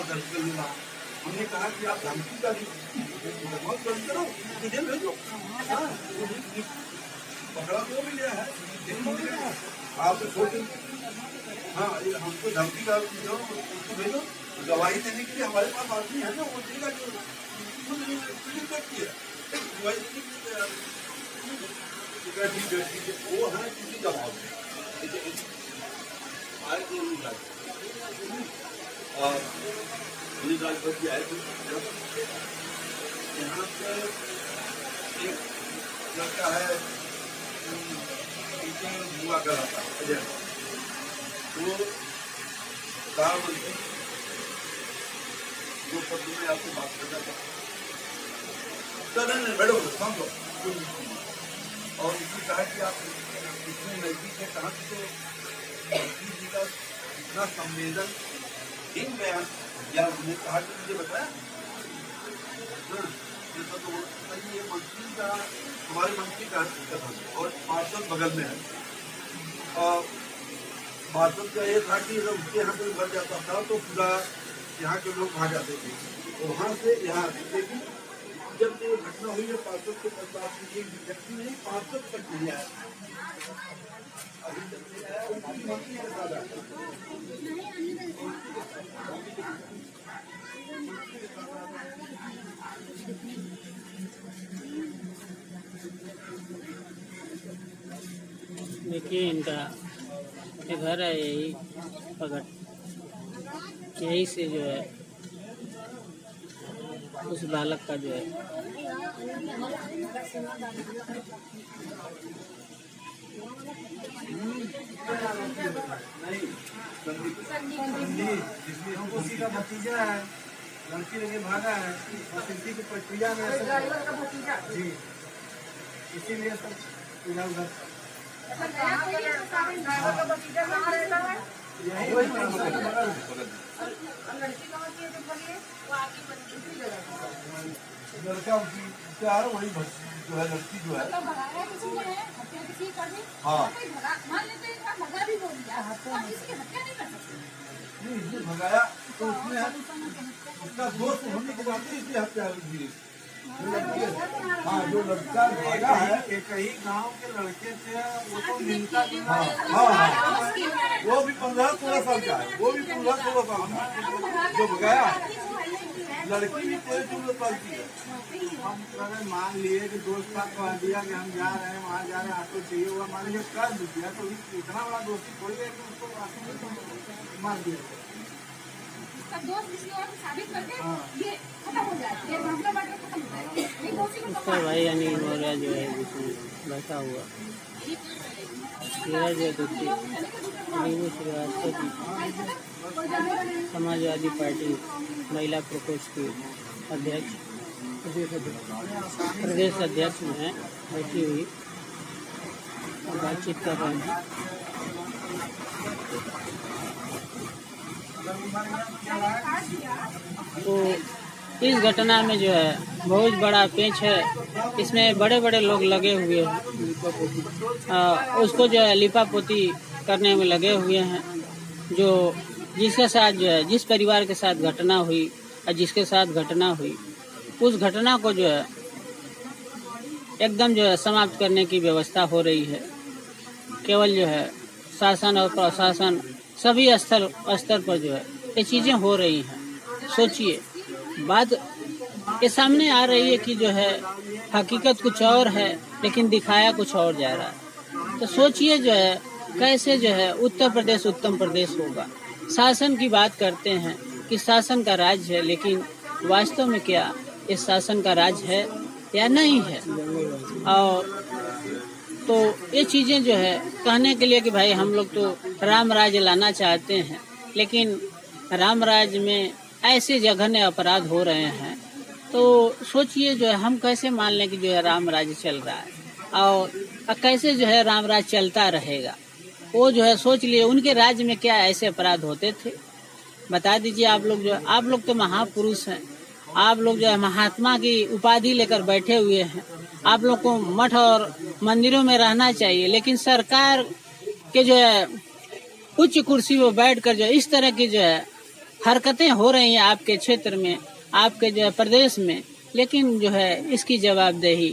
दर्ज कर लूंगा। हमने कहा कि आप धमकी का बहुत दर्ज करो, मुझे भेजो। पकड़ा तो भी गया है, आप छोड़, हाँ हमको धमकी का जो उसको भेजो, गवाही देने के लिए हमारे पास आदमी है ना, वो देगा जो करती है वो है किसी जवाब और पुलिस राजपति आए थे। यहाँ पे एक लड़का है हुआ कर रहा था अजय, वो कहा जो शब्द में आपसे बात करना था, नहीं बैठो समझो, और उसने कहा कि आप इतने नजदीक है, कहाँ से जी का इतना संवेदनहीन बयान या उन्हें कहा कि मुझे बताया ये मंत्री का, हमारे मंत्री का कथन और पार्षद बगल में है। और पार्षद का ये था कि जब उसके यहाँ कोई बढ़ जाता था तो पूरा यहाँ के लोग भाग जाते थे, तो वहाँ से यहाँ लेकिन जब ये घटना हुई है पार्षद के पश्चात एक व्यक्ति नहीं, पार्षद तक नहीं आया, अभी तक नहीं आया, उनकी मंत्री के साथ आया। देखिए इनका ये घर है, यही पगट, यही से जो है उस बालक का जो है हमको सीधा भतीजा है, लड़की लेके भागा है और किसी की प्रक्रिया में जी, इसीलिए सब इधर उधर लड़का प्यार वही जो है, लड़की जो है हाँ नहीं भगाया तो उसने उसका दोस्त होने के बाद इसलिए हत्या हुई। हाँ जो लड़का भागा है एक ही गांव के लड़के से, वो तो मिलता हाँ हाँ वो भी 15-16 साल का है, वो भी 15-16 साल का जो भगाया, लड़की भी 13-14 साल की है। हम अगर मान लिए कि दोस्त का कह दिया कि हम जा रहे हैं वहाँ जा रहे हैं, आपको चाहिए हुआ मान लीजिए कर दिया, तो इतना बड़ा दोस्ती थोड़ी है कि उसको मार दिया उसका भाई अनिल मौर्य जो है जिसमें बैठा हुआ जो दुखी नीबू श्रीवास्तव की समाजवादी पार्टी महिला प्रकोष्ठ की अध्यक्ष प्रदेश अध्यक्ष में है, बैठी हुई बातचीत कर रहे हैं। तो इस घटना में जो है बहुत बड़ा पेच है, इसमें बड़े बड़े लोग लगे हुए हैं, उसको जो है लिपापोती करने में लगे हुए हैं। जो जिसके साथ जो है, जिस परिवार के साथ घटना हुई और जिसके साथ घटना हुई, उस घटना को जो है एकदम जो है समाप्त करने की व्यवस्था हो रही है। केवल जो है शासन और प्रशासन सभी स्तर पर जो है ये चीजें हो रही हैं। सोचिए, बात ये सामने आ रही है कि जो है हकीकत कुछ और है लेकिन दिखाया कुछ और जा रहा है। तो सोचिए जो है कैसे जो है उत्तर प्रदेश उत्तम प्रदेश होगा। शासन की बात करते हैं कि शासन का राज है, लेकिन वास्तव में क्या इस शासन का राज है या नहीं है। और तो ये चीजें जो है कहने के लिए कि भाई हम लोग तो राम राज्य लाना चाहते हैं, लेकिन राम राज्य में ऐसे जघन्य अपराध हो रहे हैं, तो सोचिए जो है हम कैसे मान लें कि जो है राम राज्य चल रहा है और कैसे जो है राम राज्य चलता रहेगा। वो जो है सोच लिए उनके राज्य में क्या ऐसे अपराध होते थे, बता दीजिए। आप लोग जो है, आप लोग तो महापुरुष हैं, आप लोग जो है महात्मा की उपाधि लेकर बैठे हुए हैं। आप लोग को मठ और मंदिरों में रहना चाहिए, लेकिन सरकार के जो है उच्च कुर्सी पर बैठकर जो इस तरह की जो है हरकतें हो रही हैं आपके क्षेत्र में, आपके जो है प्रदेश में, लेकिन जो है इसकी जवाबदेही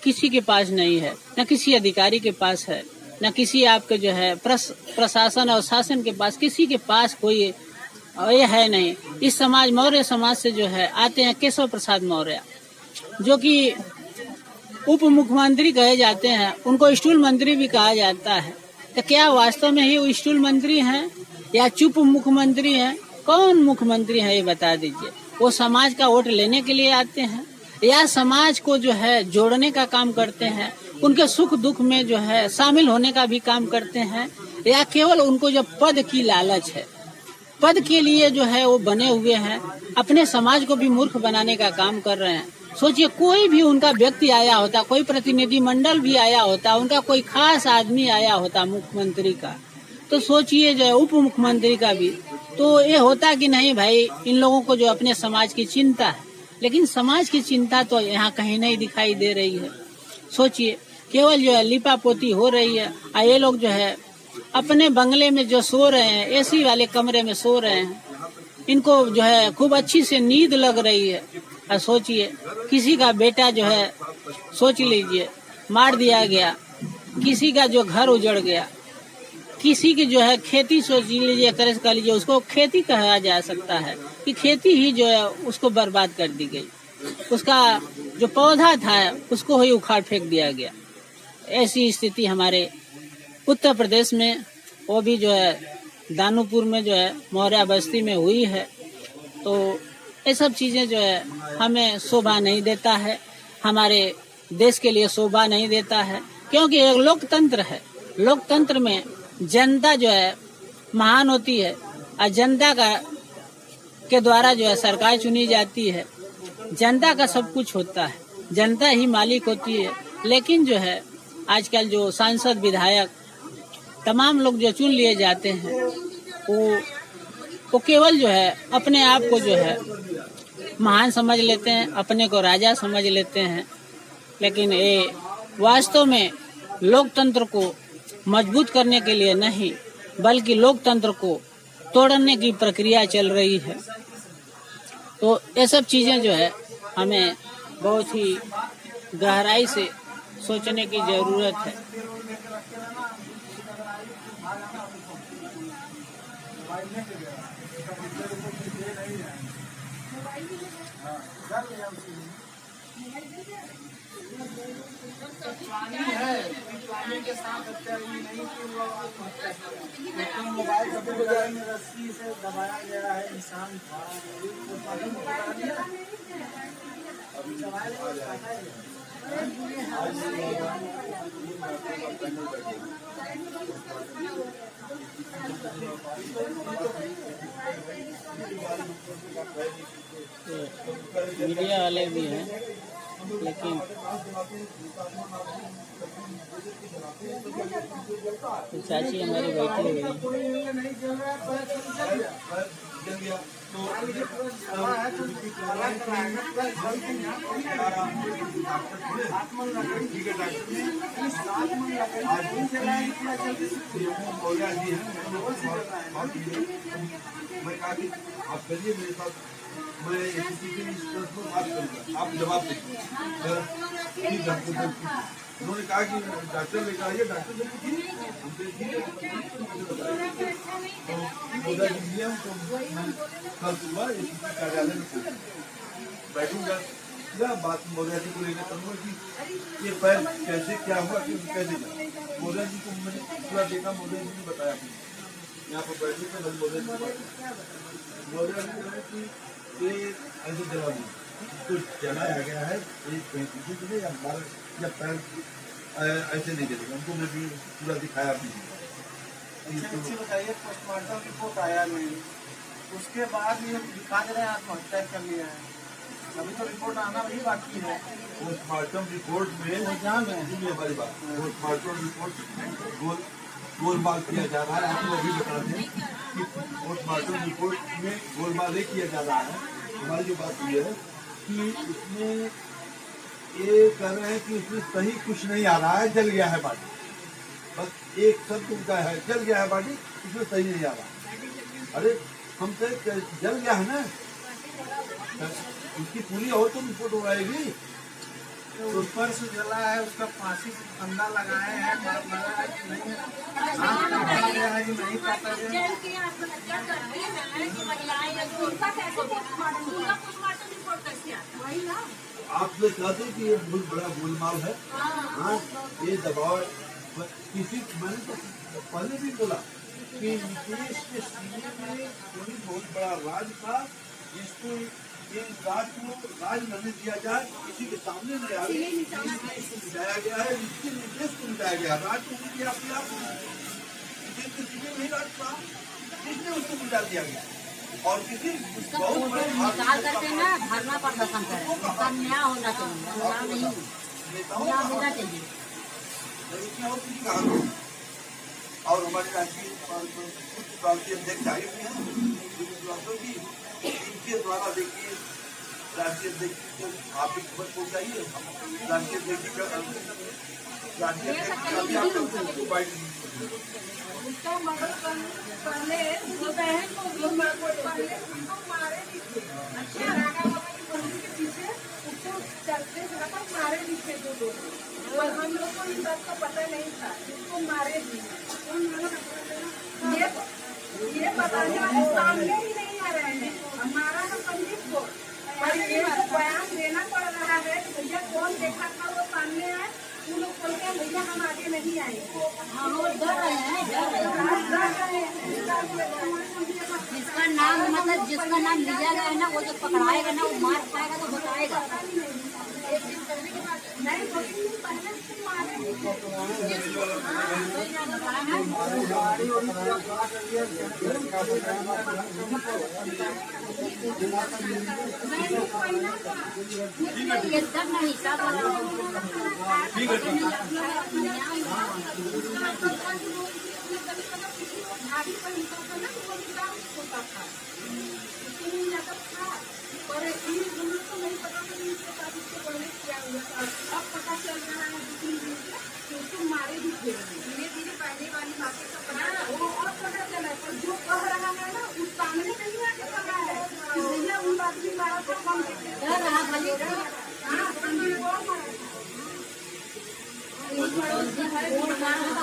किसी के पास नहीं है, न किसी अधिकारी के पास है, न किसी आपके जो है प्रशासन और शासन के पास, किसी के पास कोई ये है नहीं। इस समाज मौर्य समाज से जो है आते हैं केशव प्रसाद मौर्य, जो कि उप मुख्यमंत्री कहे जाते हैं, उनको स्टूल मंत्री भी कहा जाता है। तो क्या वास्तव में ही वो स्टूल मंत्री हैं या चुप मुख्यमंत्री हैं? कौन मुख्यमंत्री है ये बता दीजिए। वो समाज का वोट लेने के लिए आते हैं या समाज को जो है जोड़ने का काम करते हैं, उनके सुख दुख में जो है शामिल होने का भी काम करते हैं, या केवल उनको जो पद की लालच है, पद के लिए जो है वो बने हुए हैं, अपने समाज को भी मूर्ख बनाने का काम कर रहे हैं। सोचिए, कोई भी उनका व्यक्ति आया होता, कोई प्रतिनिधि मंडल भी आया होता, उनका कोई खास आदमी आया होता मुख्यमंत्री का, तो सोचिए जो है उप मुख्यमंत्री का भी, तो ये होता कि नहीं भाई इन लोगों को जो अपने समाज की चिंता है, लेकिन समाज की चिंता तो यहाँ कहीं नहीं दिखाई दे रही है। सोचिए, केवल जो है लिपा पोती हो रही है, और ये लोग जो है अपने बंगले में जो सो रहे हैं, एसी वाले कमरे में सो रहे हैं, इनको जो है खूब अच्छी से नींद लग रही है। और सोचिए, किसी का बेटा जो है, सोच लीजिए, मार दिया गया, किसी का जो घर उजड़ गया, किसी की जो है खेती, सोच लीजिए, एक तरह से कह लीजिए उसको खेती कहा जा सकता है कि खेती ही जो है उसको बर्बाद कर दी गई, उसका जो पौधा था उसको ही उखाड़ फेंक दिया गया। ऐसी स्थिति हमारे उत्तर प्रदेश में, वो भी जो है दानूपुर में जो है मौर्या बस्ती में हुई है। तो ये सब चीज़ें जो है हमें शोभा नहीं देता है, हमारे देश के लिए शोभा नहीं देता है, क्योंकि एक लोकतंत्र है। लोकतंत्र में जनता जो है महान होती है, और जनता के द्वारा जो है सरकार चुनी जाती है, जनता का सब कुछ होता है, जनता ही मालिक होती है। लेकिन जो है आजकल जो सांसद विधायक तमाम लोग जो चुन लिए जाते हैं, वो केवल जो है अपने आप को जो है महान समझ लेते हैं, अपने को राजा समझ लेते हैं, लेकिन ये वास्तव में लोकतंत्र को मजबूत करने के लिए नहीं, बल्कि लोकतंत्र को तोड़ने की प्रक्रिया चल रही है। तो ये सब चीज़ें जो है हमें बहुत ही गहराई से सोचने की ज़रूरत है। पानी के साथ नहीं कि वो आत्महत्या करें, तो मोबाइल कभी बजाय में रस्सी से दबाया गया है, इंसान था अभी मीडिया वाले भी हैं, लेकिन चाची हमारी बैठी हुई है। आप करिए मेरे साथ, मैं आप जवाब दीजिए। उन्होंने कहा कि डॉक्टर लेकर आइए, डॉक्टर तो कल सुबह कार्यालय में बैठूंगा, क्या बात मोदिया जी को लेकर करूँगा कि ये पैर कैसे क्या हुआ, कि कैसे मोदिया जी को मैंने पूरा देखा, मोदिया जी ने बताया यहाँ पर बैठे थे, मोदिया जी कि ये ऐसे जवाब तो जलाया गया है, या मार या पैर ऐसे नहीं देगा उनको, मैं भी पूरा दिखाया भी। बताइए, पोस्टमार्टम रिपोर्ट आया नहीं, उसके बाद ये दिखा दे रहे हैं आत्महत्या कर लिया है, अभी तो रिपोर्ट आना भी बाकी है। पोस्टमार्टम रिपोर्ट में हमारी बात, पोस्टमार्टम रिपोर्ट गोलमाल किया जा रहा है। आपको अभी बता दें कि पोस्टमार्टम रिपोर्ट में गोलमाल ये किया जा रहा है। हमारी जो बात ये है कि इसमें ये कह रहे हैं कि इसमें सही कुछ नहीं आ रहा है, जल गया है बाटी, बस एक शब्द उनका है, जल गया है बाटी, इसमें सही नहीं आ रहा। अरे हमसे जल गया है ना, उसकी पूरी हो तो रिपोर्ट हो आएगी। तो ऊपर से जला है, उसका फांसी फंदा लगाए हैं, लगा है कि नहीं, आँख काटा गया है कि नहीं काटा गया। आप लोग कहते हैं कि ये बहुत बड़ा गोलमाल है। हाँ, ये दबाव किसी, मैंने तो पहले भी बोला कि देश के सीने में कोई बहुत बड़ा राज था, जिसको ये राज को राज नहीं दिया जाए, किसी के सामने नहीं आ रही, इसको मिटाया गया है, इसके निर्देश को मिटाया गया। राज को नहीं दिया अपने आप, देश के सीने में ही राज था, इसलिए उसको मिटा दिया गया। और किसी बहुत बड़े निकाल करके ना धरना प्रदर्शन करें, उसका न्याय होना चाहिए, न्याय नहीं, न्याय होना चाहिए। और हमारे राष्ट्रीय अध्यक्ष आए हुए हैं, इनके द्वारा देखिए राष्ट्रीय अध्यक्ष को आप भी खबर पहुँचाइए। राष्ट्रीय अध्यक्ष का उसका मर्डर पहले वो बहन को भी पहले उसको मारे भी थे। अच्छा रागा बाबा की मंदिर के पीछे उसको चलते समय मारे भी थे दो लोग, और हम लोग को इन बात का पता नहीं था, उसको मारे भी। ये बताने वाले सामने ही नहीं आ रहे हैं, हमारा ना पंडित को, और ये जो बयान देना पड़ रहा है कि भैया कौन देखा था वो सामने आए, वो लोग बोलते हैं भैया हम आगे नहीं आएंगे। हाँ वो डर रहे हैं, जिसका नाम मतलब जिसका नाम लिया गया है ना, वो जो पकड़ाएगा ना, वो मार खाएगा तो बताएगा। नहीं पहले उसको मारे एकदम नहीं हिसाब और नहीं पता क्या हुआ, अब पता चल रहा है 2-3 दिन से उसको मारे भी थे। धीरे धीरे पहले वाली बातें तो पता वो और पता चला, पर जो कह रहा है ना उस सामने नहीं आके कहा है कि भैया उन बात भी मारा तो कम डर रहा खाली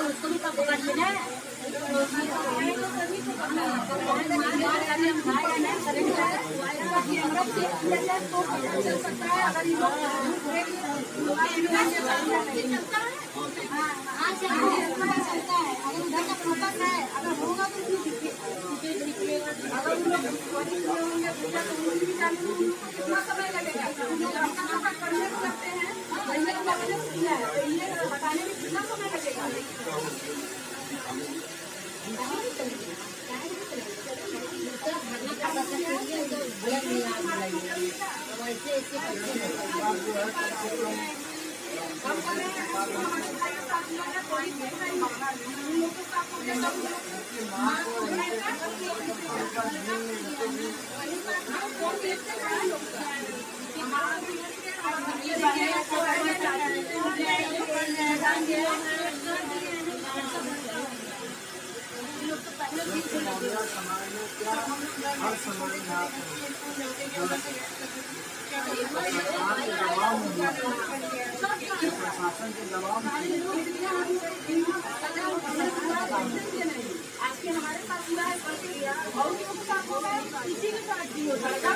उसको भी पकड़ लेना कितना समय लगेगा, करने को लगते हैं हटाने में कितना समय लगेगा। हर समय प्रशासन के दबाव आज के हमारे साथ हुआ है, और किसी के साथ भी हो सकता है।